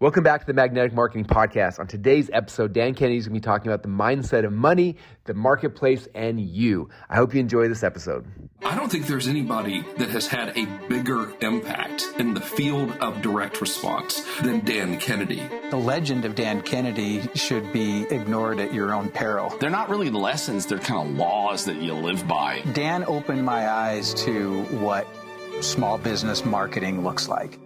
Welcome back to the Magnetic Marketing Podcast. On today's episode, Dan Kennedy is going to be talking about the mindset of money, the marketplace, and you. I hope you enjoy this episode. I don't think there's anybody that has had a bigger impact in the field of direct response than Dan Kennedy. The legend of Dan Kennedy should be ignored at your own peril. They're not really lessons, they're kind of laws that you live by. Dan opened my eyes to what small business marketing looks like.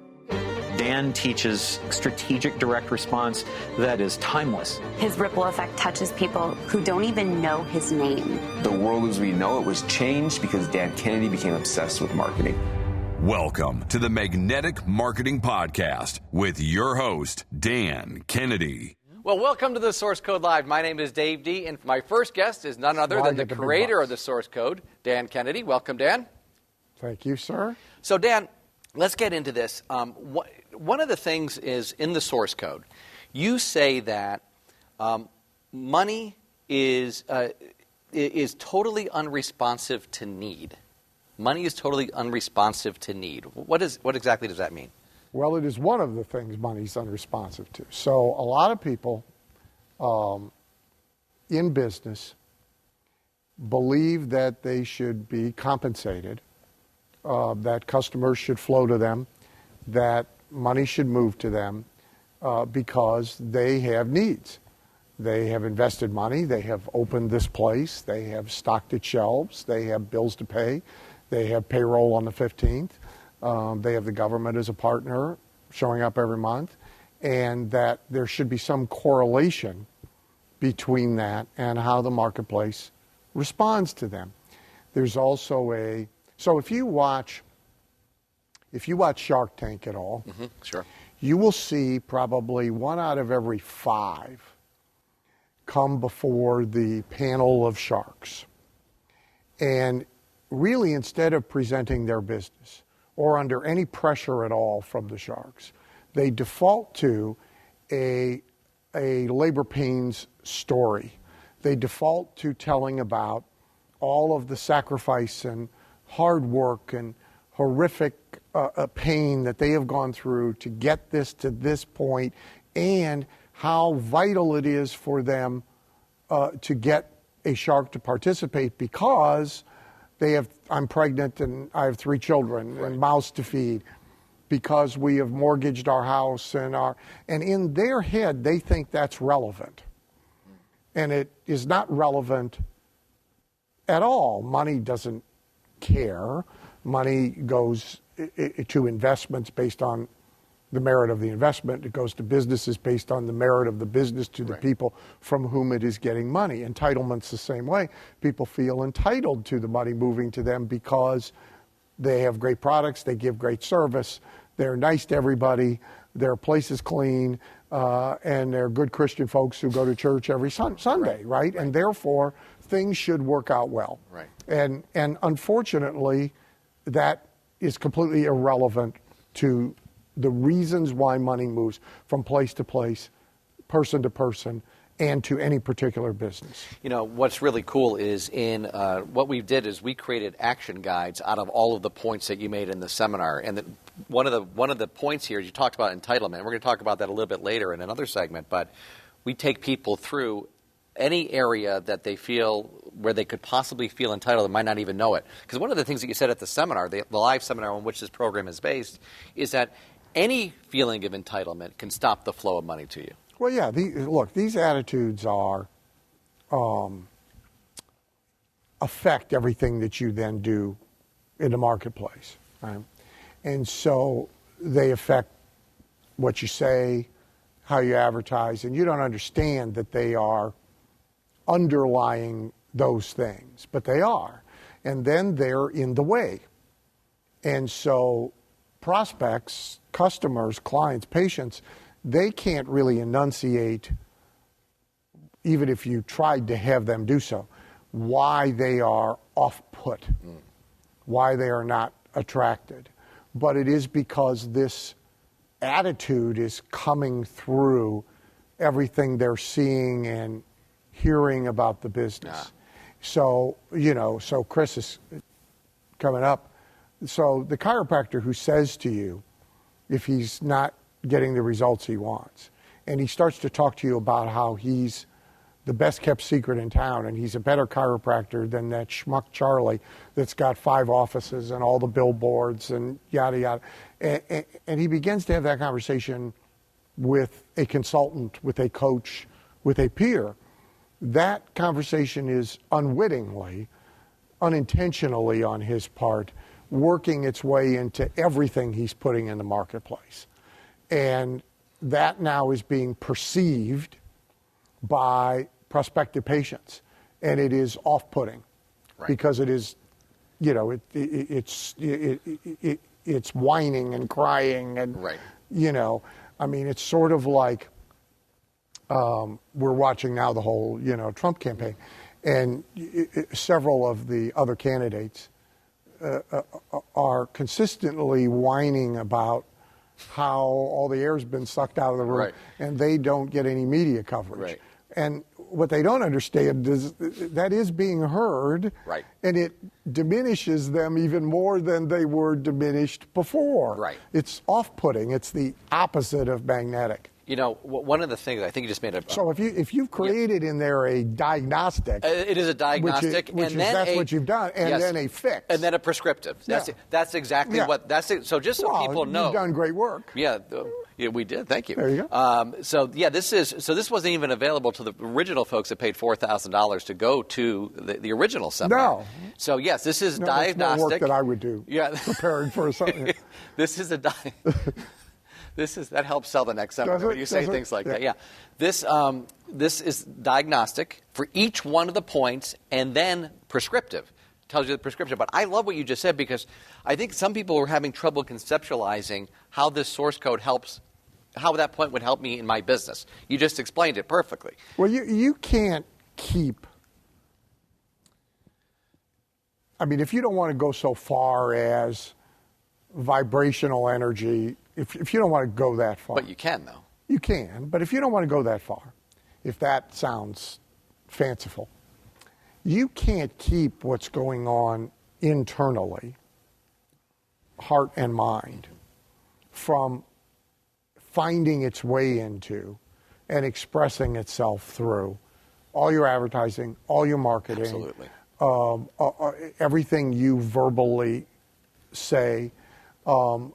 Dan teaches strategic direct response that is timeless. His ripple effect touches people who don't even know his name. The world as we know it was changed because Dan Kennedy became obsessed with marketing. Welcome to the Magnetic Marketing Podcast with your host, Dan Kennedy. Well, welcome to the Source Code Live. My name is Dave D., and my first guest is none other than the creator of the Source Code, Dan Kennedy. Welcome, Dan. Thank you, sir. So, Dan, let's get into this. One of the things is in the source code, you say that money is totally unresponsive to need. Money is totally unresponsive to need. What exactly does that mean? Well, it is one of the things money's unresponsive to. So a lot of people in business believe that they should be compensated, that customers should flow to them, that money should move to them because they have needs. They have invested money, they have opened this place, they have stocked its shelves, they have bills to pay, they have payroll on the 15th, they have the government as a partner showing up every month, and that there should be some correlation between that and how the marketplace responds to them. There's also so if you watch Shark Tank at all, Sure. you will see probably 1 out of every 5 come before the panel of sharks. And really, instead of presenting their business or under any pressure at all from the sharks, they default to a labor pains story. They default to telling about all of the sacrifice and hard work and horrific pain that they have gone through to get this to this point, and how vital it is for them to get a shark to participate because I'm pregnant and I have 3 children and mouths to feed, because we have mortgaged our house and in their head they think that's relevant, and it is not relevant at all. Money doesn't care. Money goes to investments based on the merit of the investment. It goes to businesses based on the merit of the business to the people from whom it is getting money. Entitlement's the same way. People feel entitled to the money moving to them because they have great products, they give great service, they're nice to everybody, their place is clean, and they're good Christian folks who go to church every Sunday, right? And therefore, things should work out well. Right. And unfortunately, that is completely irrelevant to the reasons why money moves from place to place, person to person, and to any particular business. You know, what's really cool is what we did is we created action guides out of all of the points that you made in the seminar. And one of the points here is you talked about entitlement. We're going to talk about that a little bit later in another segment, but we take people through any area that they feel where they could possibly feel entitled and might not even know it. Because one of the things that you said at the seminar, the live seminar on which this program is based, is that any feeling of entitlement can stop the flow of money to you. Well, yeah. Look, these attitudes affect everything that you then do in the marketplace, right? And so they affect what you say, how you advertise, and you don't understand that they are underlying those things, but they are. And then they're in the way. And so prospects, customers, clients, patients, they can't really enunciate, even if you tried to have them do so, why they are off-put, why they are not attracted. But it is because this attitude is coming through everything they're seeing and hearing about the business. So, so Chris is coming up. So the chiropractor who says to you, if he's not getting the results he wants. And he starts to talk to you about how he's the best kept secret in town, and he's a better chiropractor than that schmuck Charlie that's got 5 offices and all the billboards and yada yada. And he begins to have that conversation with a consultant, with a coach, with a peer. That conversation is unwittingly, unintentionally on his part, working its way into everything he's putting in the marketplace. And that now is being perceived by prospective patients, and it is off-putting, because it is, you know, it's whining and crying, and you know, I mean, it's sort of like we're watching now the whole, you know, Trump campaign, and several of the other candidates are consistently whining about how all the air's been sucked out of the room, and they don't get any media coverage. And what they don't understand is that is being heard, and it diminishes them even more than they were diminished before. It's off-putting. It's the opposite of magnetic. You know, one of the things I think you just made a... So if you've created in there a diagnostic... it is a diagnostic, that's what you've done, and then a fix. And then a prescriptive. That's exactly what... So just so people know... You've done great work. Yeah, we did. Thank you. There you go. This wasn't even available to the original folks that paid $4,000 to go to the original seminar. No. So yes, this is diagnostic. That's more work that I would do. Yeah. Preparing for something. This is a that helps sell the next seminar when you say things like that. Yeah. This is diagnostic for each one of the points, and then prescriptive. Tells you the prescription. But I love what you just said, because I think some people are having trouble conceptualizing how this source code helps, how that point would help me in my business. You just explained it perfectly. Well, you can't keep... I mean, if you don't want to go so far as vibrational energy, if you don't want to go that far... But you can, though. You can, but if you don't want to go that far, if that sounds fanciful, you can't keep what's going on internally, heart and mind, from finding its way into and expressing itself through all your advertising, all your marketing, everything you verbally say.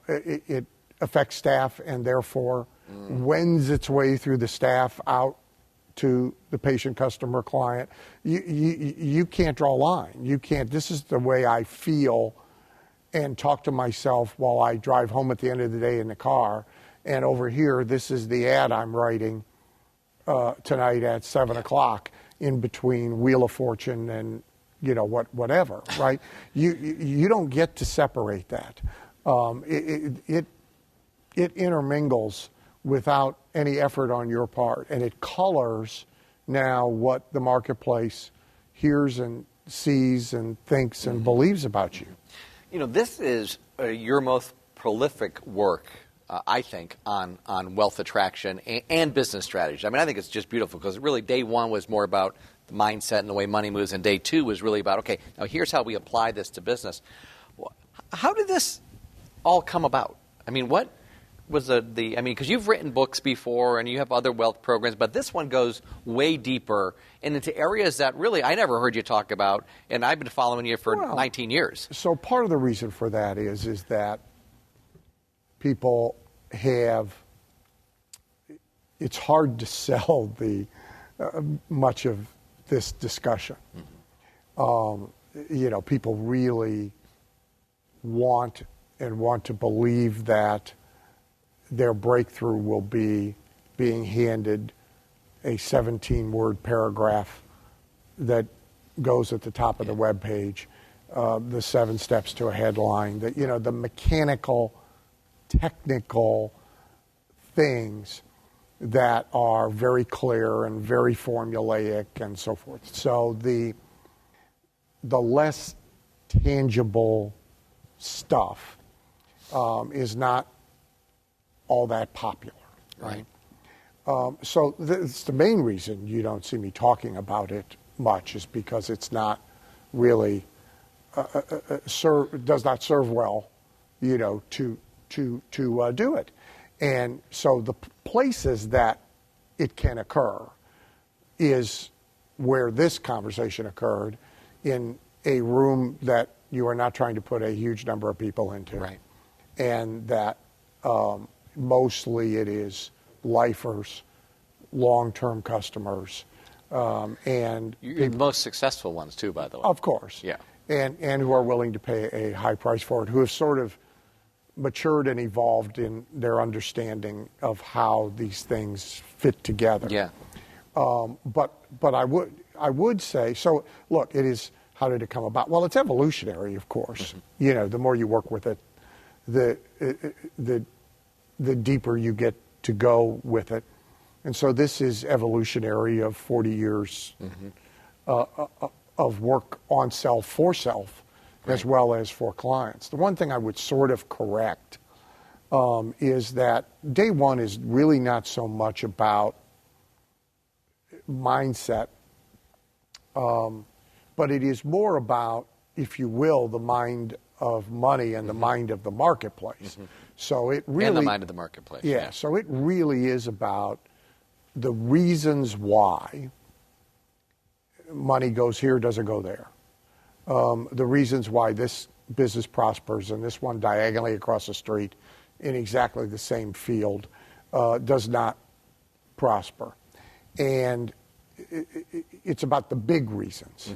It affects staff, and therefore wends its way through the staff out to the patient, customer, client. You can't draw a line. You can't. This is the way I feel and talk to myself while I drive home at the end of the day in the car. And over here, this is the ad I'm writing tonight at 7 o'clock in between Wheel of Fortune and, you know, whatever, right? You don't get to separate that. It intermingles without any effort on your part, and it colors now what the marketplace hears and sees and thinks and believes about you. You know, this is your most prolific work, I think, on wealth attraction and business strategy. I mean, I think it's just beautiful, because really day one was more about the mindset and the way money moves, and day two was really about, okay, now here's how we apply this to business. How did this all come about? I mean, what was because you've written books before and you have other wealth programs, but this one goes way deeper and into areas that really I never heard you talk about, and I've been following you for 19 years. So part of the reason for that is that people have, it's hard to sell the much of this discussion. You know, people really want to believe that their breakthrough will be being handed a 17-word paragraph that goes at the top of the web page, the 7 steps to a headline, that, you know, the mechanical, technical things that are very clear and very formulaic and so forth. So the less tangible stuff is not all that popular, right? So that's the main reason you don't see me talking about it much, is because it's not really does not serve well, you know, to do it. And so the places that it can occur is where this conversation occurred, in a room that you are not trying to put a huge number of people into. Right. And that mostly it is lifers, long-term customers, and You're the most successful ones too, by the way. of course. Yeah. And who are willing to pay a high price for it, who have sort of matured and evolved in their understanding of how these things fit together. Yeah. But I would say, so look, it is, how did it come about? Well, it's evolutionary, of course. Mm-hmm. The more you work with it, the deeper you get to go with it. And so this is evolutionary of 40 years of work on self, for self, as well as for clients. The one thing I would sort of correct is that day one is really not so much about mindset, but it is more about, if you will, the mind of money and the mind of the marketplace. So it really, and the mind of the marketplace. Yeah, so it really is about the reasons why money goes here, doesn't go there. The reasons why this business prospers and this one diagonally across the street in exactly the same field does not prosper. And it's about the big reasons.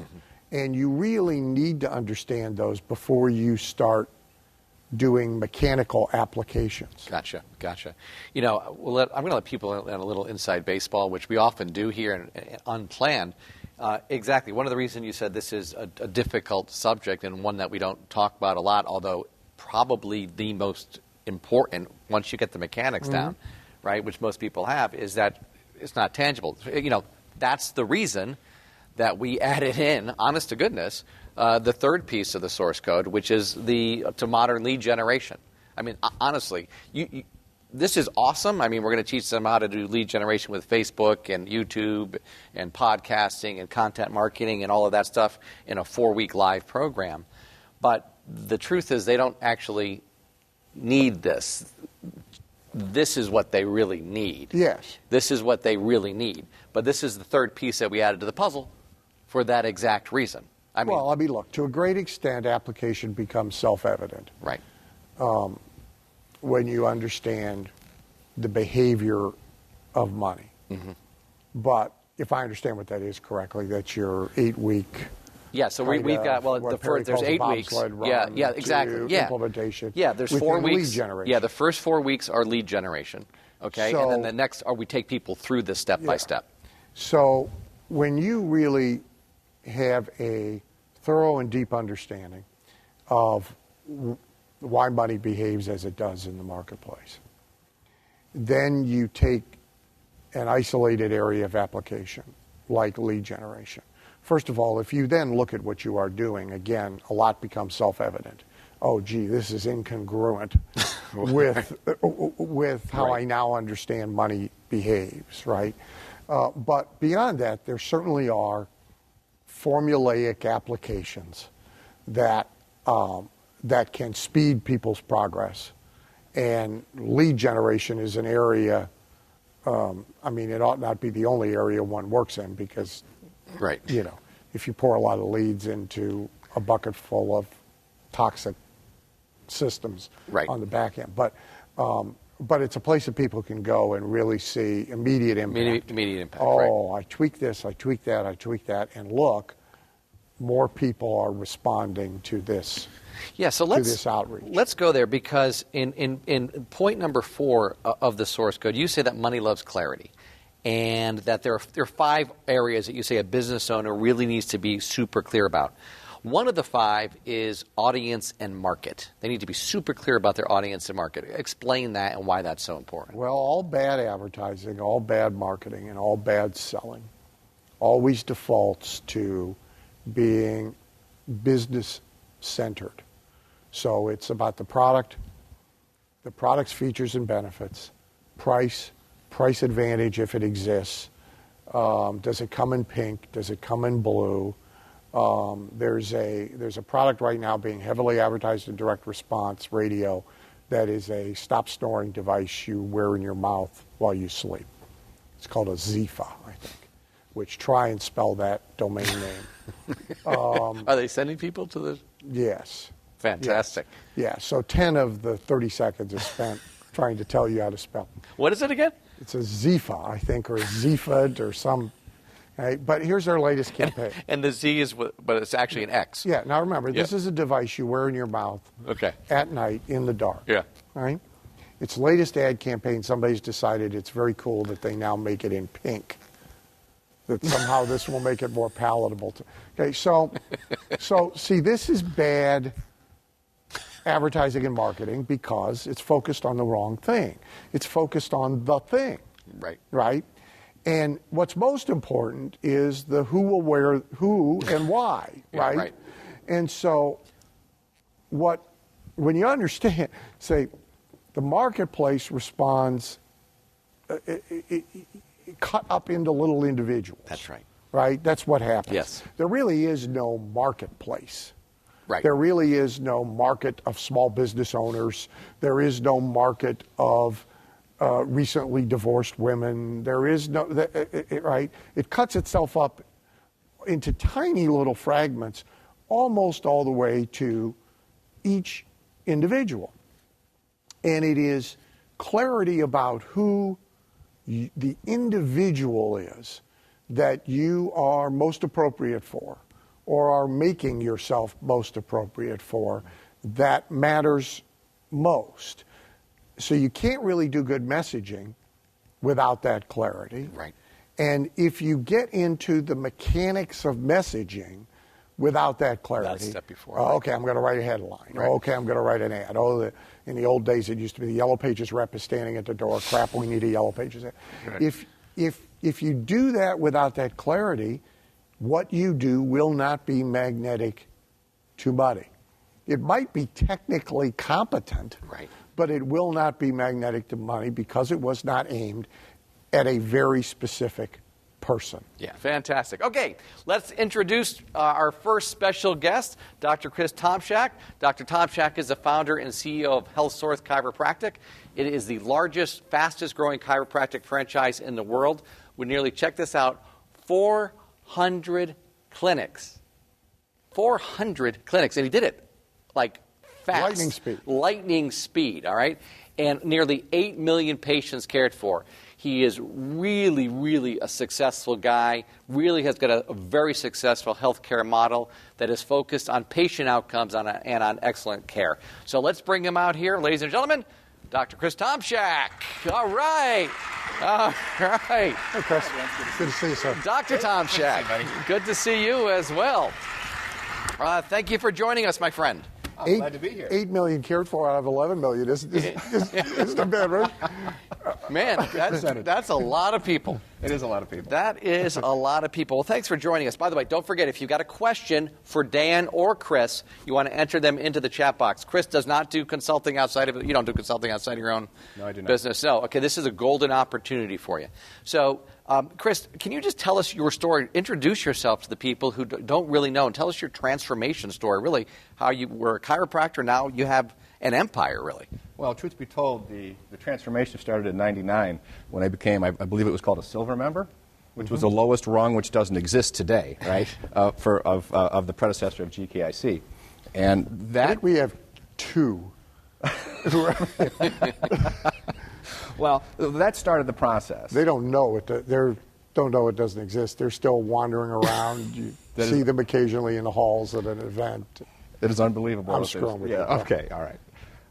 And you really need to understand those before you start doing mechanical applications. Gotcha. I'm going to let people in a little inside baseball, which we often do here and unplanned. Exactly. One of the reasons you said this is a difficult subject and one that we don't talk about a lot, although probably the most important once you get the mechanics down, right, which most people have, is that it's not tangible. That's the reason that we added in, honest to goodness, the third piece of the source code, which is to modern lead generation. I mean, honestly, this is awesome. I mean, we're going to teach them how to do lead generation with Facebook and YouTube and podcasting and content marketing and all of that stuff in a 4-week live program. But the truth is they don't actually need this. This is what they really need. Yes. This is what they really need. But this is the third piece that we added to the puzzle for that exact reason. Look, to a great extent, application becomes self-evident. Right. When you understand the behavior of money. But if I understand what that is correctly, that's your 8-week. Yeah, so we've got, there's 8 weeks. Yeah, exactly. Yeah. Implementation. Yeah, there's 4 weeks. Lead generation. Yeah, the first 4 weeks are lead generation. Okay, So, and then the next we take people through this step by step. So when you really have a thorough and deep understanding of why money behaves as it does in the marketplace, then you take an isolated area of application, like lead generation. First of all, if you then look at what you are doing, again, a lot becomes self-evident. Oh, gee, this is incongruent with how I now understand money behaves, right? But beyond that, there certainly are formulaic applications that can speed people's progress. And lead generation is an area, it ought not be the only area one works in because, right. If you pour a lot of leads into a bucket full of toxic systems on the back end. But it's a place that people can go and really see immediate impact. Immediate impact, I tweak this, I tweak that, and look, more people are responding to this. Yeah, so this outreach. Let's go there because in point number 4 of the source code, you say that money loves clarity. And that there are 5 areas that you say a business owner really needs to be super clear about. One of the 5 is audience and market. They need to be super clear about their audience and market. Explain that and why that's so important. Well, all bad advertising, all bad marketing, and all bad selling always defaults to being business-centered. So it's about the product's features and benefits, price advantage if it exists. Does it come in pink? Does it come in blue? There's a product right now being heavily advertised in direct response radio that is a stop snoring device you wear in your mouth while you sleep. It's called a Zephyr, I think, which try and spell that domain name. Are they sending people to the... Yes. Fantastic. Yes. Yeah, so 10 of the 30 seconds is spent trying to tell you how to spell. What is it again? It's a Zephyr, I think, or a Zephod or some... Right? But here's our latest campaign. And the Z is, but it's actually an X. Yeah, now remember, this is a device you wear in your mouth at night in the dark. Yeah. Right? Its latest ad campaign, somebody's decided it's very cool that they now make it in pink. That somehow this will make it more palatable. Okay, so see, this is bad advertising and marketing because it's focused on the wrong thing. It's focused on the thing. Right. Right? And what's most important is the who will wear who and why, right? Right. And so when you understand, say, the marketplace responds cut up into little individuals. That's right. Right? That's what happens. Yes. There really is no marketplace. Right. There really is no market of small business owners. There is no market of recently divorced women. There is no, right? It cuts itself up into tiny little fragments almost all the way to each individual. And it is clarity about who the individual is that you are most appropriate for or are making yourself most appropriate for that matters most. So you can't really do good messaging without that clarity. Right. And if you get into the mechanics of messaging without that clarity, that's step before. Okay, I'm going to write a headline. Right. Okay, I'm going to write an ad. In the old days, it used to be the Yellow Pages rep is standing at the door. Crap, we need a Yellow Pages ad. Right. If you do that without that clarity, what you do will not be magnetic to money. It might be technically competent, right, but it will not be magnetic to money because it was not aimed at a very specific person. Yeah, fantastic. Okay, let's introduce our first special guest, Dr. Chris Tomshak. Dr. Tomshak is the founder and CEO of HealthSource Chiropractic. It is the largest, fastest growing chiropractic franchise in the world. We nearly, check this out, 400 clinics. 400 clinics, and he did it like fast. Lightning speed. Lightning speed, all right? And nearly 8 million patients cared for. He is really, really a successful guy, really has got a very successful healthcare model that is focused on patient outcomes and on excellent care. So let's bring him out here, ladies and gentlemen, Dr. Chris Tomshak. All right. All right. Hey, Chris. Good to see you, sir. Dr. Tomshak, good to see you as well. Thank you for joining us, my friend. I'm glad to be here. 8 million cared for out of 11 million isn't a bad, right? Man, that's a lot of people. It is a lot of people. That is a lot of people. Well, thanks for joining us. By the way, don't forget, if you've got a question for Dan or Chris, you want to enter them into the chat box. Chris does not do consulting outside of it. You don't do consulting outside of your own business. No. Okay, this is a golden opportunity for you. So, Chris, can you just tell us your story? Introduce yourself to the people who don't really know, and tell us your transformation story, really, how you were a chiropractor, now you have an empire, really. Well, truth be told, the transformation started in '99 when I became, I believe it was called a silver member, which was the lowest rung, which doesn't exist today, right, of the predecessor of GKIC. And that... I think we have two. Well, that started the process. They don't know it. Don't know it doesn't exist. They're still wandering around. You see them occasionally in the halls at an event. It is unbelievable. I'm screwing with you. Okay, all right.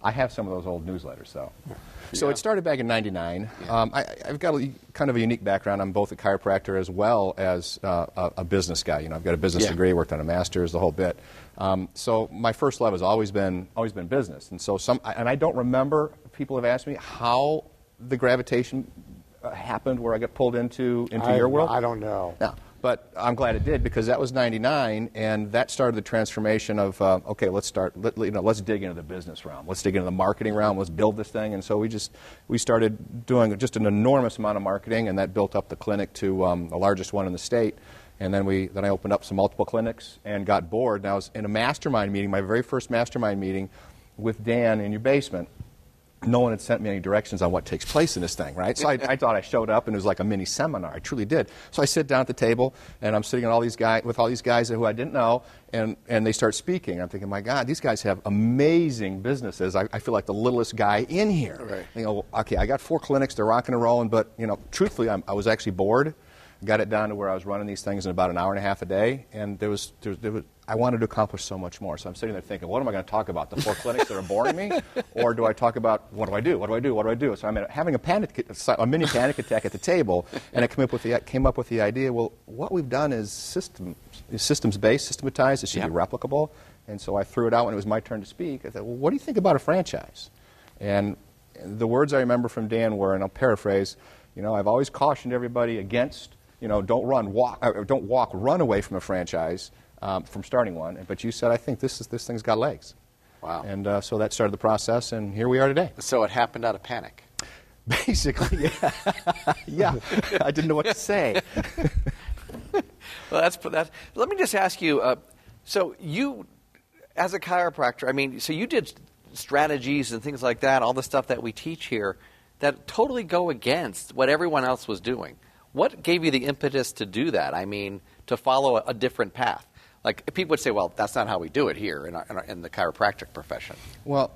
I have some of those old newsletters, though. Yeah. So it started back in '99. Yeah. I've got kind of a unique background. I'm both a chiropractor as well as a business guy. You know, I've got a business degree, worked on a master's, the whole bit. So my first love has always been business. And so and I don't remember, people have asked me how the gravitation happened where I got pulled into your world. I don't know. No. But I'm glad it did, because that was '99, and that started the transformation of, okay, let's dig into the business realm. Let's dig into the marketing realm. Let's build this thing. And so we started doing just an enormous amount of marketing, and that built up the clinic to the largest one in the state. And then I opened up some multiple clinics and got bored. And I was in a mastermind meeting, my very first mastermind meeting, with Dan in your basement. no one had sent me any directions on what takes place in this thing, right? So I thought I showed up and it was like a mini seminar. I truly did. So I sit down at the table and I'm sitting with all these guys who I didn't know, and they start speaking. I'm thinking, my God, these guys have amazing businesses. I feel like the littlest guy in here. Right. You know, okay, I got 4 clinics, they're rocking and rolling, but truthfully, I was actually bored. Got it down to where I was running these things in about an hour and a half a day, and I wanted to accomplish so much more. So I'm sitting there thinking, what am I going to talk about? The 4 clinics that are boring me, or do I talk about what do I do? What do I do? What do I do? So I'm having a mini panic attack at the table, and I came up with the idea. Well, what we've done is systems-based, systematized. It should be replicable, and so I threw it out when it was my turn to speak. I thought, well, what do you think about a franchise? And the words I remember from Dan were, and I'll paraphrase, I've always cautioned everybody against. Don't run away from a franchise, from starting one. But you said, I think this thing's got legs. Wow. And so that started the process, and here we are today. So it happened out of panic. Basically, yeah. Yeah. I didn't know what to say. Well, that's. Let me just ask you. So you, as a chiropractor, so you did strategies and things like that, all the stuff that we teach here, that totally go against what everyone else was doing. What gave you the impetus to do that? To follow a different path? Like, people would say, well, that's not how we do it here in the chiropractic profession. Well,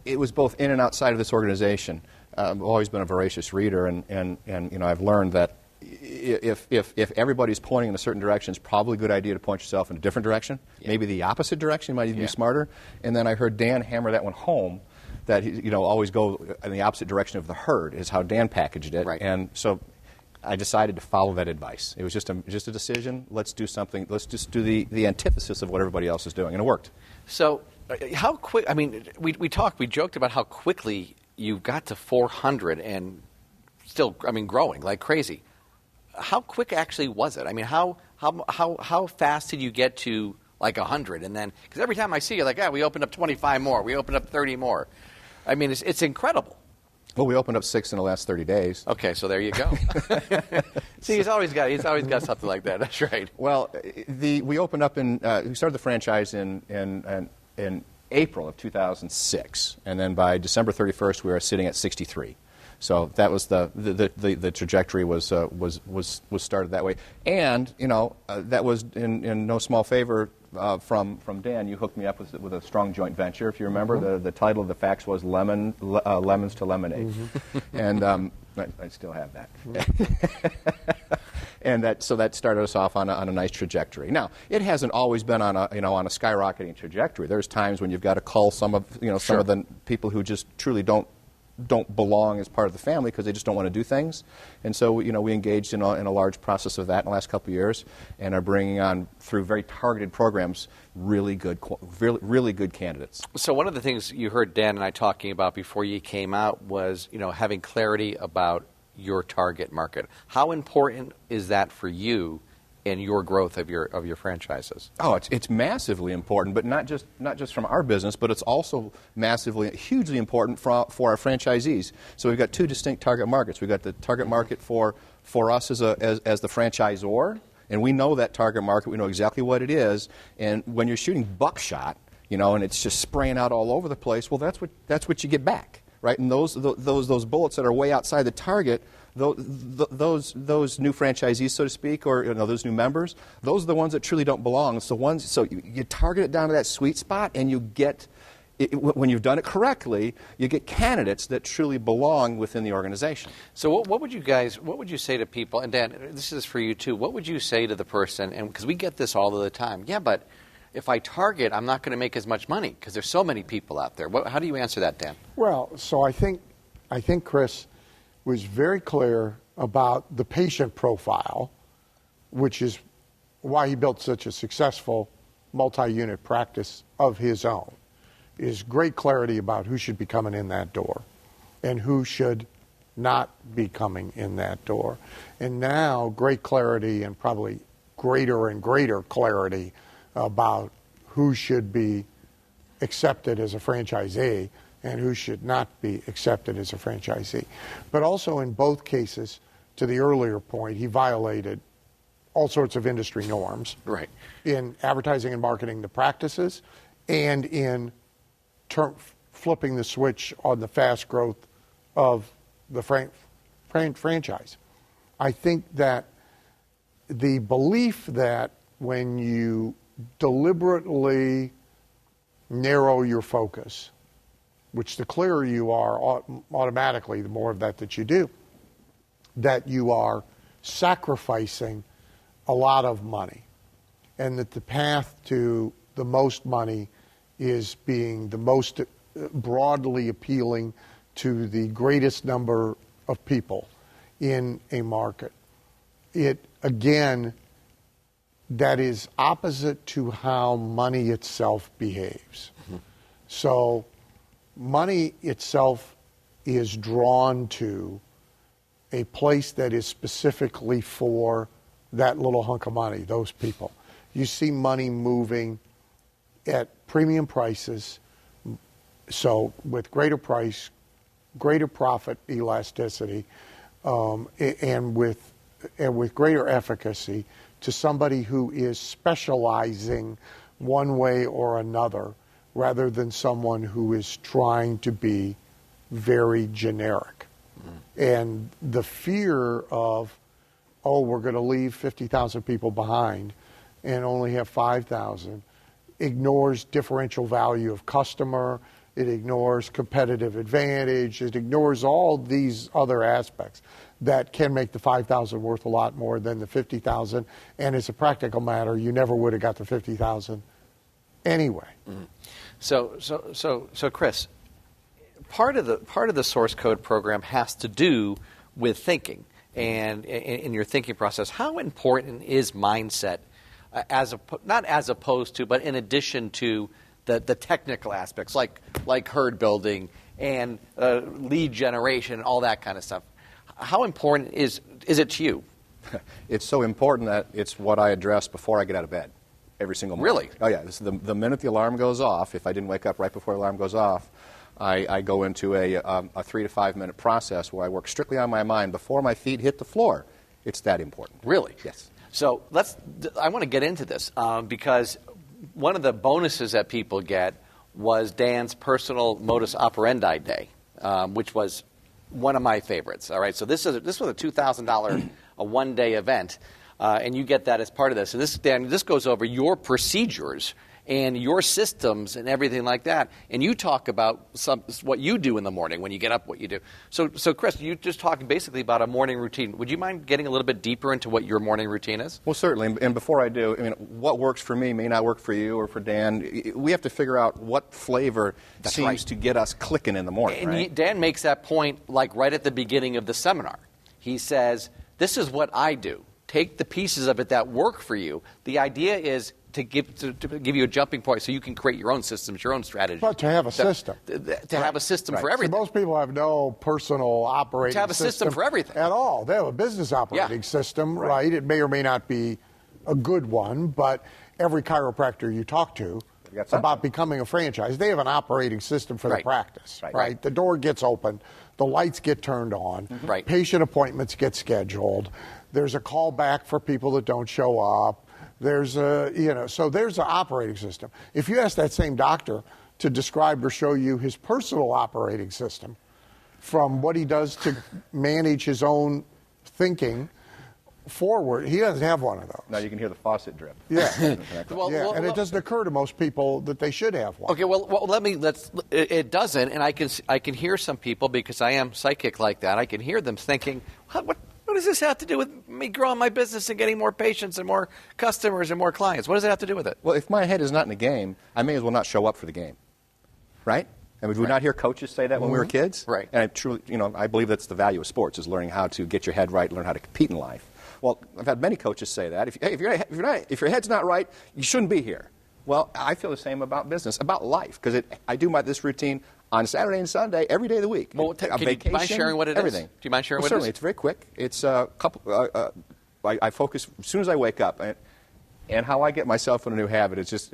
it was both in and outside of this organization. I've always been a voracious reader, and I've learned that if everybody's pointing in a certain direction, it's probably a good idea to point yourself in a different direction. Yeah. Maybe the opposite direction might even be smarter. And then I heard Dan hammer that one home, that always go in the opposite direction of the herd is how Dan packaged it. Right. And so I decided to follow that advice. It was just a decision. Let's do something. Let's just do the antithesis of what everybody else is doing, and it worked. So, how quick? We joked about how quickly you got to 400 and still, growing like crazy. How quick actually was it? How fast did you get to like 100? And then, because every time I see you, like, we opened up 25 more, we opened up 30 more. It's incredible. Well, we opened up 6 in the last 30 days. Okay, so there you go. See, he's always got something like that. That's right. Well, we opened up we started the franchise in April of 2006, and then by December 31st we were sitting at 63. So that was the trajectory was started that way, and that was in no small favor from Dan. You hooked me up with a strong joint venture, if you remember. Mm-hmm. The title of the fax was Lemons to Lemonade, mm-hmm. And I still have that. And that started us off on a nice trajectory. Now, it hasn't always been on a skyrocketing trajectory. There's times when you've got to cull some of the people who just truly don't belong as part of the family because they just don't want to do things. And so, we engaged in a large process of that in the last couple of years, and are bringing on, through very targeted programs, really good candidates. So one of the things you heard Dan and I talking about before you came out was, having clarity about your target market. How important is that for you in your growth of your franchises? Oh, it's massively important, but not just from our business, but it's also hugely important for our franchisees. So we've got 2 distinct target markets. We've got the target market for us as the franchisor, and we know that target market. We know exactly what it is. And when you're shooting buckshot, and it's just spraying out all over the place, well, that's what you get back, right? And those bullets that are way outside the target, those new franchisees, so to speak, or those new members, those are the ones that truly don't belong. So you target it down to that sweet spot, and you get, when you've done it correctly, you get candidates that truly belong within the organization. So what would you say to people, and Dan, this is for you too, what would you say to the person, and because we get this all of the time, yeah, but if I target, I'm not going to make as much money because there's so many people out there. How do you answer that, Dan? Well, so I think Chris was very clear about the patient profile, which is why he built such a successful multi-unit practice of his own, is great clarity about who should be coming in that door and who should not be coming in that door. And now great clarity, and probably greater and greater clarity about who should be accepted as a franchisee and who should not be accepted as a franchisee. But also in both cases, to the earlier point, he violated all sorts of industry norms. Right. In advertising and marketing the practices, and in flipping the switch on the fast growth of the franchise. I think that the belief that when you deliberately narrow your focus, which the clearer you are automatically, the more of that you do, that you are sacrificing a lot of money, and that the path to the most money is being the most broadly appealing to the greatest number of people in a market. It, again, that is opposite to how money itself behaves. Mm-hmm. So money itself is drawn to a place that is specifically for that little hunk of money, those people. You see money moving at premium prices, so with greater price, greater profit elasticity, and with greater efficacy to somebody who is specializing one way or another, rather than someone who is trying to be very generic. Mm-hmm. And the fear of, we're going to leave 50,000 people behind and only have 5,000, ignores differential value of customer, it ignores competitive advantage, it ignores all these other aspects that can make the 5,000 worth a lot more than the 50,000. And as a practical matter, you never would have got the 50,000 anyway. Mm-hmm. So Chris, part of the source code program has to do with thinking and in your thinking process. How important is mindset, not as opposed to, but in addition to the technical aspects like herd building and lead generation, all that kind of stuff? How important is it to you? It's so important that it's what I address before I get out of bed every single morning. Really? Oh, yeah. This is the minute the alarm goes off, if I didn't wake up right before the alarm goes off, I go into a 3 to 5 minute process where I work strictly on my mind before my feet hit the floor. It's that important. Really? Yes. So I want to get into this because one of the bonuses that people get was Dan's personal modus operandi day, which was one of my favorites. All right, so this was a $2,000 a one-day event, and you get that as part of this. And this goes over your procedures and your systems and everything like that. And you talk about what you do in the morning when you get up, what you do. So Chris, you just talking basically about a morning routine. Would you mind getting a little bit deeper into what your morning routine is? Well, certainly. And before I do, what works for me may not work for you or for Dan. We have to figure out what flavor seems to get us clicking in the morning. And right? Dan makes that point right at the beginning of the seminar. He says, "This is what I do. Take the pieces of it that work for you." The idea is to give you a jumping point so you can create your own systems, your own strategy. But to have a system. To have a system for everything. So most people have no personal operating system. To have a system for everything. At all. They have a business operating system, right? It may or may not be a good one, but every chiropractor you talk to about becoming a franchise, they have an operating system for the practice, right? The door gets opened, the lights get turned on, patient appointments get scheduled, there's a call back for people that don't show up. There's so there's an operating system. If you ask that same doctor to describe or show you his personal operating system, from what he does to manage his own thinking forward, he doesn't have one of those. Now you can hear the faucet drip. Yeah, and it doesn't occur to most people that they should have one. Okay, it doesn't, and I can hear some people, because I am psychic like that. I can hear them thinking, what does this have to do with me growing my business and getting more patients and more customers and more clients? What does it have to do with it? Well, if my head is not in the game, I may as well not show up for the game, right? And would we not hear coaches say that when we were kids? Right. And I truly, I believe that's the value of sports, is learning how to get your head right, learn how to compete in life. Well, I've had many coaches say that. If your head's not right, you shouldn't be here. Well, I feel the same about business, about life, because I do this routine on Saturday and Sunday, every day of the week. Well, do you mind sharing what it is? Everything. Do you mind sharing what certainly, it is? It's very quick. It's a couple. I focus as soon as I wake up, and how I get myself in a new habit is just.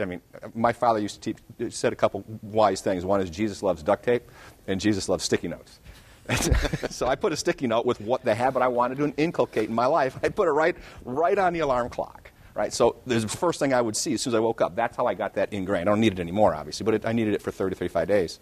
My father used to said a couple wise things. One is Jesus loves duct tape, and Jesus loves sticky notes. So I put a sticky note with what the habit I wanted to inculcate in my life. I put it right on the alarm clock. Right, so the first thing I would see as soon as I woke up. That's how I got that ingrained. I don't need it anymore, obviously, but I needed it for 30, 35 days.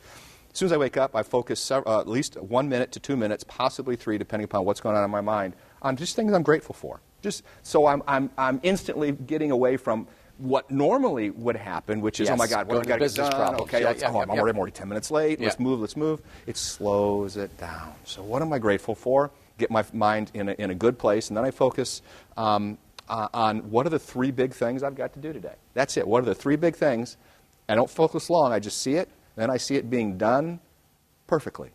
as soon as I wake up, I focus at least 1 minute to 2 minutes, possibly 3, depending upon what's going on in my mind, on just things I'm grateful for. Just so I'm instantly getting away from what normally would happen, which is, oh my God, what do I got to get done? Problems. Okay, I'm already 10 minutes late. Let's move. It slows it down. So what am I grateful for? Get my mind in a good place, and then I focus on what are the 3 big things I've got to do today. That's it. What are the 3 big things? I don't focus long. I just see it, then I see it being done perfectly.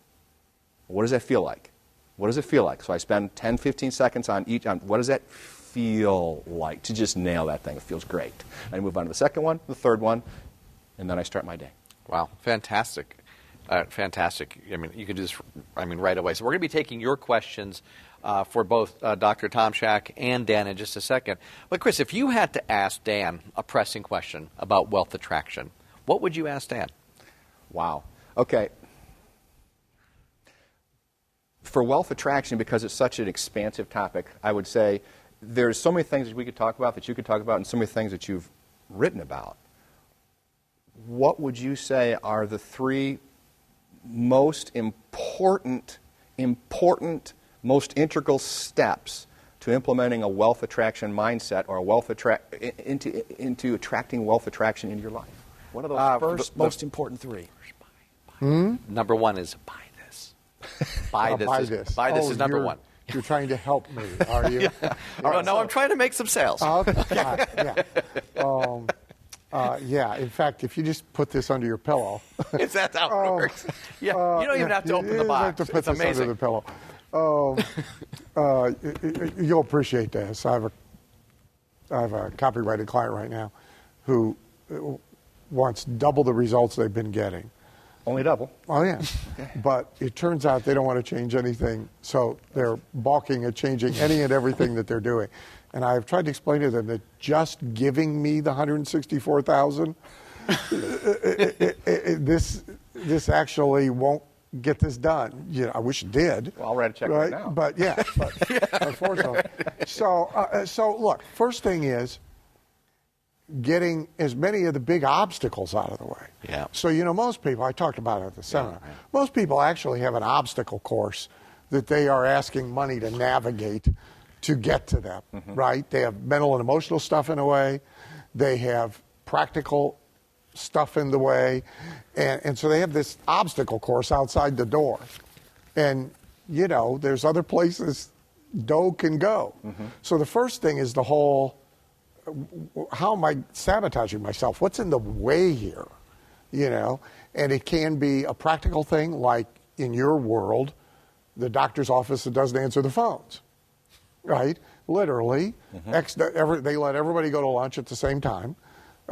What does that feel like? What does it feel like? So I spend 10, 15 seconds on each. What does that feel like to just nail that thing? It feels great. I move on to the second one, the third one, and then I start my day. Wow, fantastic. Fantastic. I mean, you can do this, right away. So we're going to be taking your questions for both Dr. Tomshak and Dan in just a second. But Chris, if you had to ask Dan a pressing question about wealth attraction, what would you ask Dan? Wow. Okay. For wealth attraction, because it's such an expansive topic, I would say there's so many things that we could talk about, that you could talk about, and so many things that you've written about. What would you say are the 3 most important, most integral steps to implementing a wealth attraction mindset, or a into attracting wealth attraction into your life? What are those first most important 3? Number 1 is buy this. Buy this. Buy this is number 1. You're trying to help me, are you? No, I'm trying to make some sales. Yeah. In fact, if you just put this under your pillow. Is that how it works? Yeah. You don't even have to open the box. You have to put it's this amazing. under the pillow. You'll appreciate this. I have a copyrighted client right now who wants double the results they've been getting. Only double. Oh, yeah. But it turns out they don't want to change anything, so they're balking at changing any and everything that they're doing. And I've tried to explain to them that just giving me the $164,000, this actually won't get this done. I wish it did. Well, I'll write a check right now. But unfortunately. So look, first thing is getting as many of the big obstacles out of the way. Yeah. So, most people, I talked about it at the seminar, most people actually have an obstacle course that they are asking money to navigate to get to them, right? They have mental and emotional stuff in the way. They have practical stuff in the way. And so they have this obstacle course outside the door. And, there's other places dough can go. So the first thing is the whole, how am I sabotaging myself? What's in the way here? And it can be a practical thing, like in your world, the doctor's office that doesn't answer the phones, right? Literally, they let everybody go to lunch at the same time,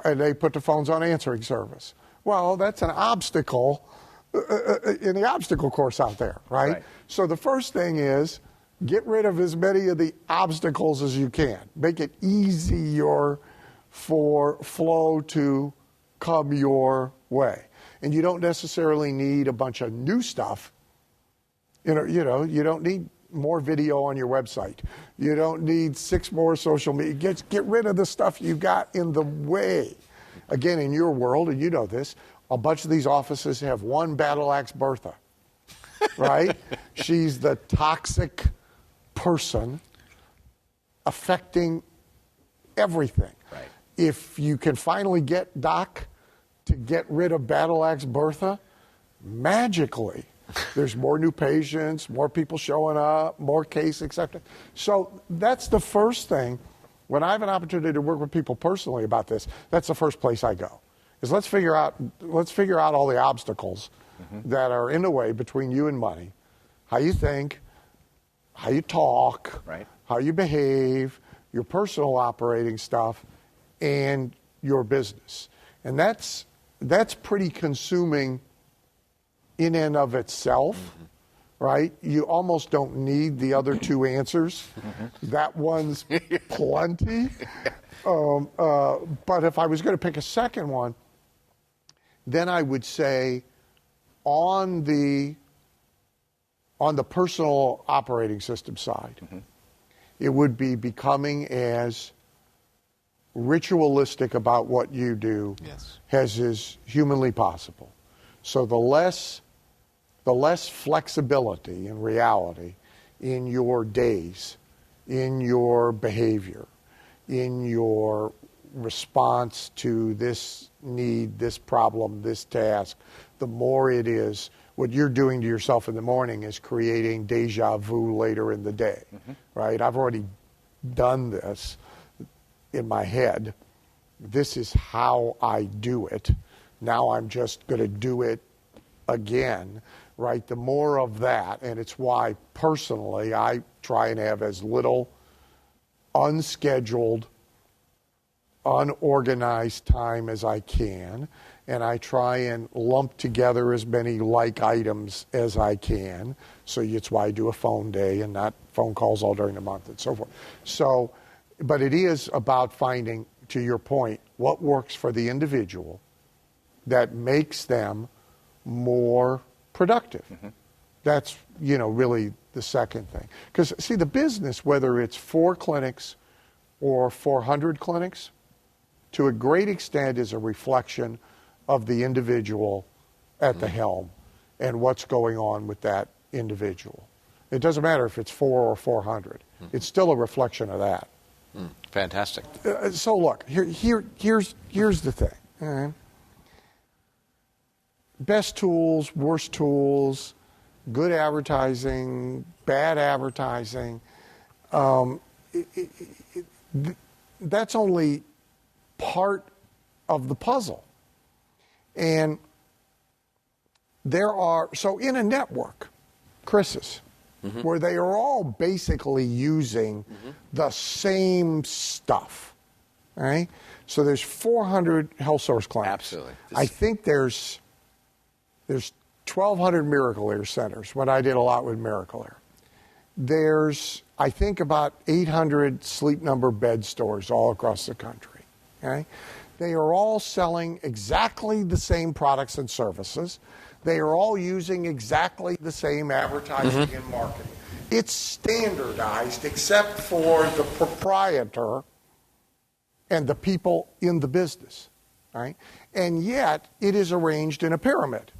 and they put the phones on answering service. Well, that's an obstacle in the obstacle course out there, right? So the first thing is, get rid of as many of the obstacles as you can. Make it easier for flow to come your way. And you don't necessarily need a bunch of new stuff. You don't need more video on your website. You don't need 6 more social media. Get rid of the stuff you got in the way. Again, in your world, and you know this, a bunch of these offices have one battle axe Bertha, right? She's the toxic person affecting everything. Right. If you can finally get Doc to get rid of Battle Axe Bertha, magically, there's more new patients, more people showing up, more case acceptance. So that's the first thing. When I have an opportunity to work with people personally about this, that's the first place I go. Is let's figure out all the obstacles that are in the way between you and money, how you think, how you talk, how you behave, your personal operating stuff, and your business. And that's pretty consuming in and of itself, right? You almost don't need the other 2 answers. That one's plenty. But if I was going to pick a second one, then I would say on the personal operating system side, it would be becoming as ritualistic about what you do as is humanly possible. So the less the less flexibility in reality in your days, in your behavior, in your response to this need, this problem, this task, the more it is what you're doing to yourself in the morning is creating deja vu later in the day, right? I've already done this in my head. This is how I do it. Now I'm just going to do it again, right? The more of that, and it's why personally I try and have as little unscheduled, unorganized time as I can, and I try and lump together as many like items as I can. So it's why I do a phone day and not phone calls all during the month and so forth. So, but it is about finding, to your point, what works for the individual that makes them more productive. That's, really the second thing. Because, see, the business, whether it's 4 clinics or 400 clinics, to a great extent is a reflection of the individual at the helm and what's going on with that individual. It doesn't matter if it's 4 or 400. It's still a reflection of that. Fantastic. So look, here's the thing. All right? Best tools, worst tools, good advertising, bad advertising. That's only part of the puzzle. And so in a network, Chris's, where they are all basically using the same stuff, right? So there's 400 HealthSource clinics. Absolutely. I think there's 1,200 Miracle Air centers, when I did a lot with Miracle Air. There's, I think, about 800 Sleep Number bed stores all across the country, okay? They are all selling exactly the same products and services. They are all using exactly the same advertising and marketing. It's standardized except for the proprietor and the people in the business, right? And yet it is arranged in a pyramid.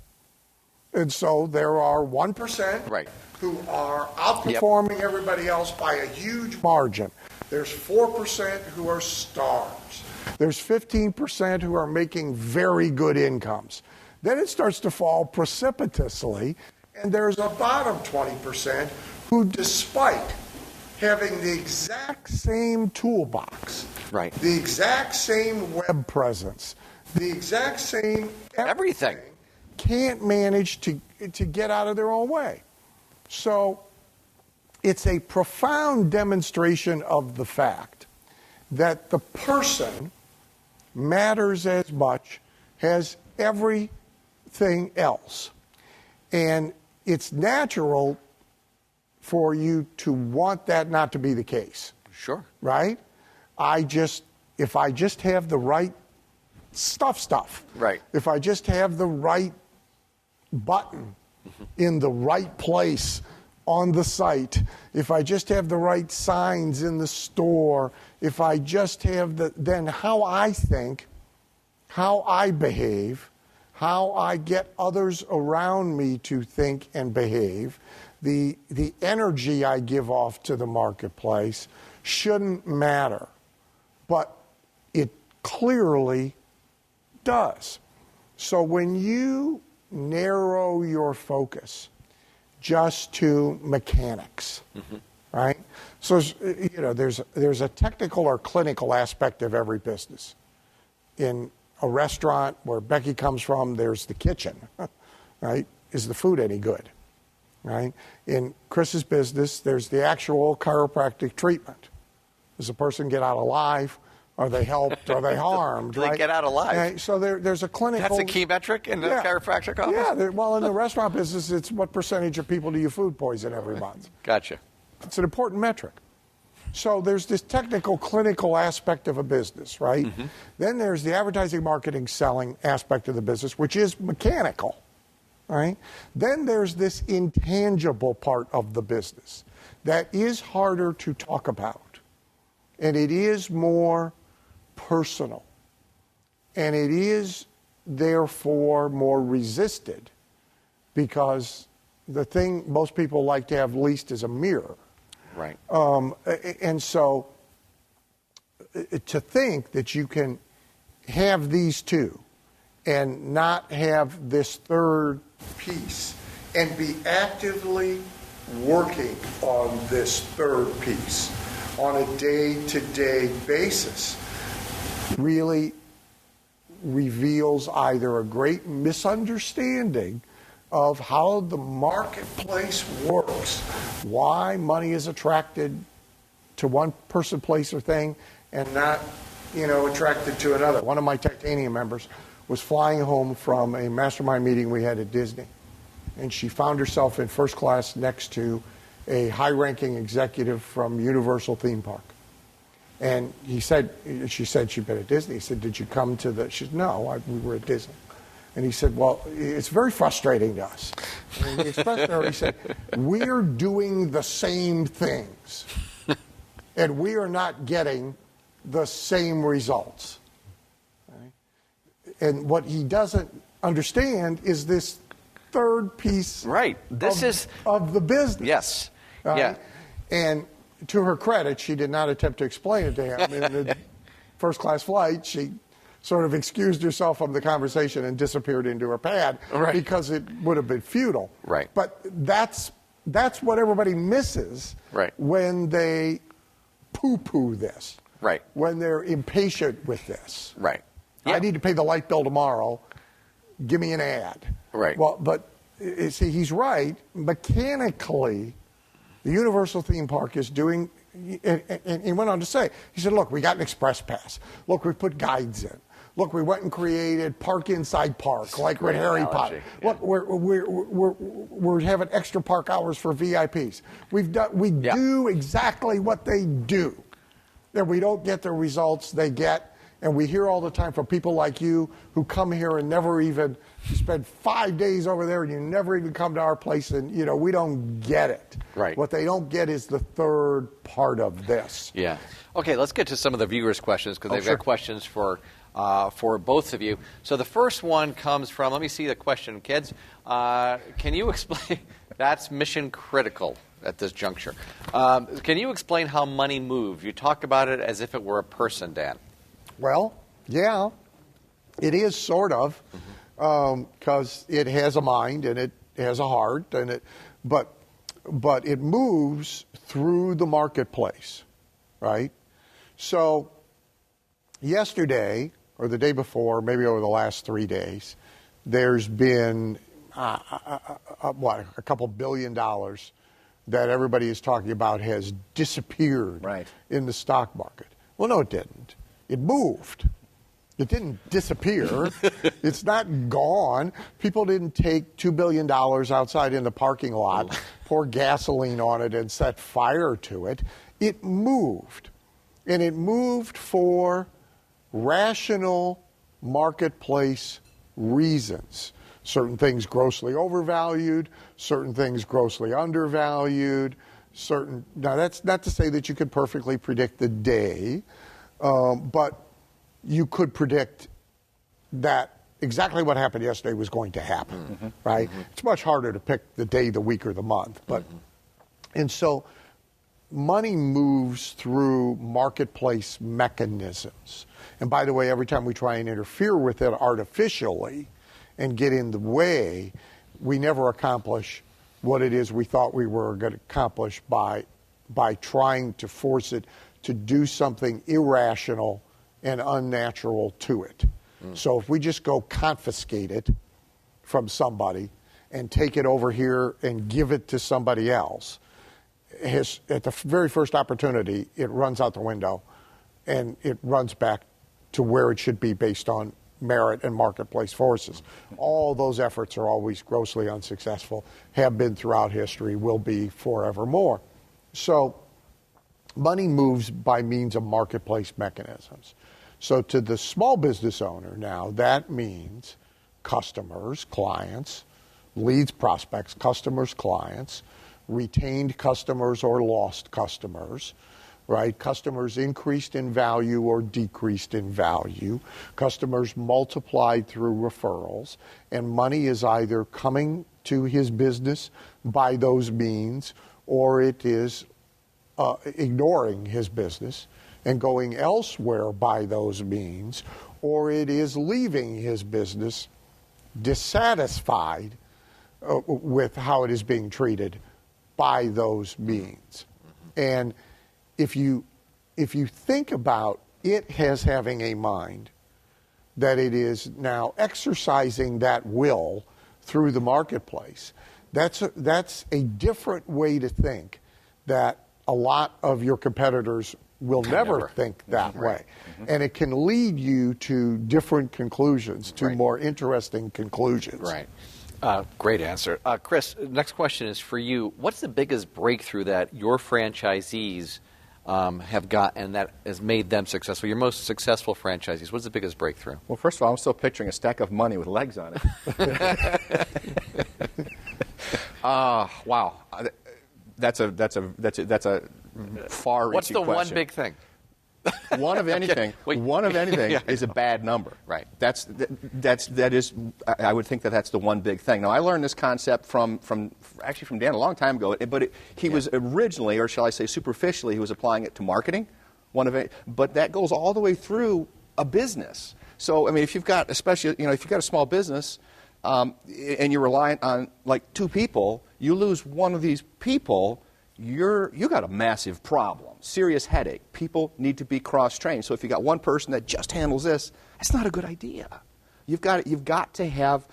And so there are 1% who are outperforming everybody else by a huge margin. There's 4% who are stars. There's 15% who are making very good incomes. Then it starts to fall precipitously, and there's a bottom 20% who, despite having the exact same toolbox, the exact same web presence, the exact same everything, can't manage to get out of their own way. So it's a profound demonstration of the fact that the person matters as much as everything else. And it's natural for you to want that not to be the case. Sure. Right? If I just have the right stuff. Right. If I just have the right button in the right place on the site, if I just have the right signs in the store, if I just have then how I think, how I behave, how I get others around me to think and behave, the energy I give off to the marketplace shouldn't matter. But it clearly does. So when you narrow your focus just to mechanics, right? So, there's a technical or clinical aspect of every business. In a restaurant where Becky comes from, there's the kitchen, right? Is the food any good, right? In Chris's business, there's the actual chiropractic treatment. Does the person get out alive? Are they helped? Are they harmed? Do they get out alive? Okay, so there's a clinical... That's a key metric in the chiropractic office? Yeah, well, in the restaurant business, it's what percentage of people do you food poison every month. Gotcha. It's an important metric. So there's this technical, clinical aspect of a business, right? Then there's the advertising, marketing, selling aspect of the business, which is mechanical, right? Then there's this intangible part of the business that is harder to talk about. And it is more personal. And it is, therefore, more resisted because the thing most people like to have least is a mirror. Right. And so to think that you can have these two and not have this third piece and be actively working on this third piece on a day-to-day basis really reveals either a great misunderstanding of how the marketplace works, why money is attracted to one person, place, or thing, and not, attracted to another. One of my titanium members was flying home from a mastermind meeting we had at Disney, and she found herself in first class next to a high-ranking executive from Universal Theme Park. And she said she'd been at Disney. He said, did you come to the, she said, no, we were at Disney. And he said, well, it's very frustrating to us. And he expressed to her, he said, we're doing the same things, and we are not getting the same results. Right? And what he doesn't understand is this third piece right. of the business. Yes. Right? Yeah. And to her credit, she did not attempt to explain it to him. In the first-class flight, she sort of excused herself from the conversation and disappeared into her pad because it would have been futile. Right. But that's what everybody misses when they poo-poo this. Right. When they're impatient with this. Right. Yeah. I need to pay the light bill tomorrow. Give me an ad. Right. Well, but see, he's right. Mechanically, the Universal Theme Park is doing, and he went on to say, he said, look, we got an express pass. Look, we put guides in. Look, we went and created park inside park, like with Harry Potter. Yeah. Look, we're having extra park hours for VIPs. We do exactly what they do. And we don't get the results they get. And we hear all the time from people like you who come here and never even, you spend 5 days over there and you never even come to our place, and, we don't get it. Right. What they don't get is the third part of this. Yeah. Okay, let's get to some of the viewers' questions, because they've got questions for both of you. So the first one comes from, let me see the question, kids. Can you explain, that's mission critical at this juncture. Can you explain how money moves? You talk about it as if it were a person, Dan. Well, yeah, it is sort of, because it has a mind and it has a heart, but it moves through the marketplace, right? So yesterday or the day before, maybe over the last 3 days, there's been a couple $1 billion that everybody is talking about has disappeared in the stock market. Well, no, it didn't. It moved. It didn't disappear. It's not gone. People didn't take $2 billion outside in the parking lot, pour gasoline on it, and set fire to it. It moved. And it moved for rational marketplace reasons. Certain things grossly overvalued, certain things grossly undervalued, now that's not to say that you could perfectly predict the day, but you could predict that exactly what happened yesterday was going to happen, right? It's much harder to pick the day, the week, or the month. But and so money moves through marketplace mechanisms. And by the way, every time we try and interfere with it artificially and get in the way, we never accomplish what it is we thought we were going to accomplish by trying to force it to do something irrational and unnatural to it. So if we just go confiscate it from somebody and take it over here and give it to somebody else, at the very first opportunity, it runs out the window and it runs back to where it should be based on merit and marketplace forces. All those efforts are always grossly unsuccessful, have been throughout history, will be forevermore. So money moves by means of marketplace mechanisms. So to the small business owner now, that means customers, clients, leads, prospects, customers, clients, retained customers or lost customers, right? Customers increased in value or decreased in value. Customers multiplied through referrals, and money is either coming to his business by those means, or it is ignoring his business and going elsewhere by those means, or it is leaving his business dissatisfied with how it is being treated by those means. And if you think about it as having a mind, that it is now exercising that will through the marketplace, that's a different way to think that a lot of your competitors will never think that way. And it can lead you to different conclusions, to more interesting conclusions. Right. Great answer. Chris, next question is for you. What's the biggest breakthrough that your franchisees have got and that has made them successful? Your most successful franchisees, what's the biggest breakthrough? Well, first of all, I'm still picturing a stack of money with legs on it. Wow. That's a far-reaching What's the question. one big thing? One of anything. One of anything is a bad number. Right. That is. I would think that's the one big thing. Now, I learned this concept from Dan a long time ago. But he was originally, or shall I say, superficially, he was applying it to marketing. But that goes all the way through a business. So, I mean, if you've got, especially, if you've got a small business, and you're reliant on like 2 people, you lose one of these people, you got a massive problem, serious headache. People need to be cross-trained. So if you got one person that just handles this, that's not a good idea. You've got to have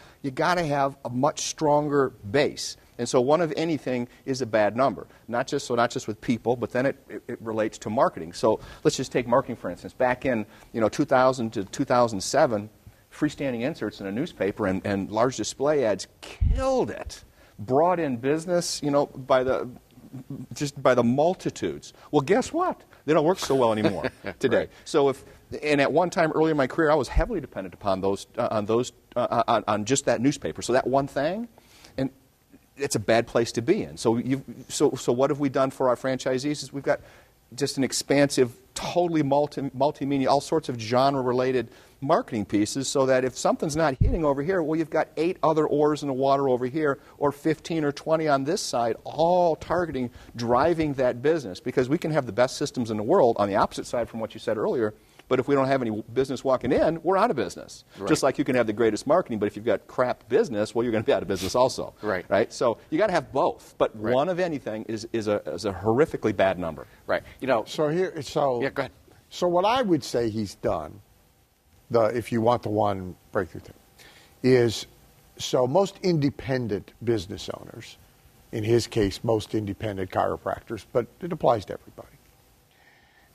a much stronger base. And so one of anything is a bad number. Not just with people, but then it relates to marketing. So let's just take marketing for instance. Back in 2000 to 2007, freestanding inserts in a newspaper and large display ads killed it. Brought in business, by the multitudes. Well, guess what? They don't work so well anymore today. Right. So and at one time earlier in my career, I was heavily dependent upon on just that newspaper. So that one thing, and it's a bad place to be in. So what have we done for our franchisees? Is we've got just an expansive, totally multimedia, all sorts of genre-related marketing pieces, so that if something's not hitting over here, well, you've got 8 other oars in the water over here, or 15 or 20 on this side, all targeting, driving that business. Because we can have the best systems in the world on the opposite side from what you said earlier, but if we don't have any business walking in, we're out of business. Right. Just like you can have the greatest marketing, but if you've got crap business, well, you're going to be out of business also. Right. So you got to have both, but one of anything is a horrifically bad number. Right. Yeah, go ahead. So what I would say he's done, if you want the one breakthrough thing, is so most independent business owners, in his case, most independent chiropractors, but it applies to everybody,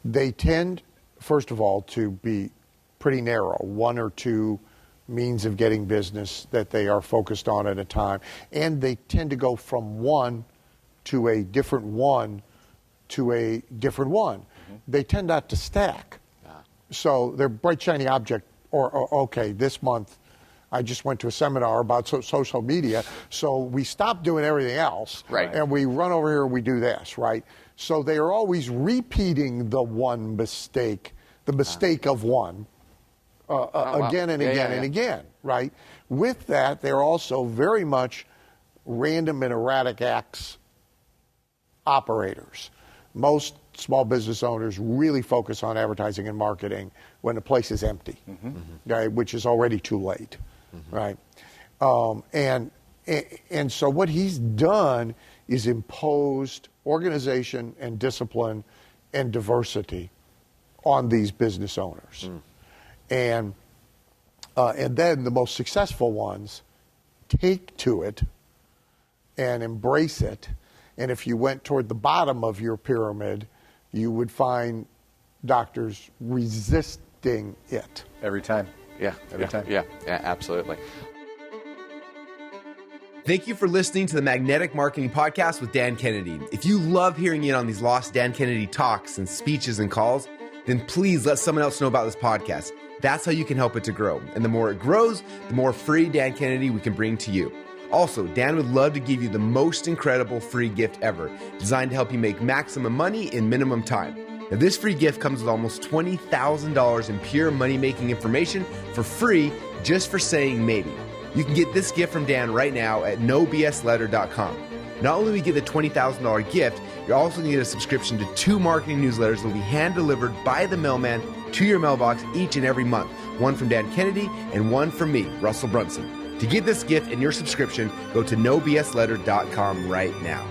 they tend, first of all, to be pretty narrow, 1 or 2 means of getting business that they are focused on at a time, and they tend to go from one to a different one to a different one. Mm-hmm. They tend not to stack. So they're bright, shiny object, or okay, this month I just went to a seminar about social media, so we stop doing everything else, and we run over here and we do this, right? So they are always repeating the one mistake, the mistake of one, again and again and again, right? With that, they're also very much random and erratic acts operators. Most small business owners really focus on advertising and marketing when the place is empty, right, which is already too late, right? And so what he's done is imposed organization and discipline and diversity on these business owners. And then the most successful ones take to it and embrace it. And if you went toward the bottom of your pyramid, you would find doctors resisting it. Every time. Every time. Yeah, absolutely. Thank you for listening to the Magnetic Marketing Podcast with Dan Kennedy. If you love hearing in on these lost Dan Kennedy talks and speeches and calls, then please let someone else know about this podcast. That's how you can help it to grow. And the more it grows, the more free Dan Kennedy we can bring to you. Also, Dan would love to give you the most incredible free gift ever, designed to help you make maximum money in minimum time. Now, this free gift comes with almost $20,000 in pure money-making information for free just for saying maybe. You can get this gift from Dan right now at nobsletter.com. Not only will you get the $20,000 gift, you're also going to get a subscription to 2 marketing newsletters that will be hand-delivered by the mailman to your mailbox each and every month. One from Dan Kennedy and one from me, Russell Brunson. To get this gift and your subscription, go to nobsletter.com right now.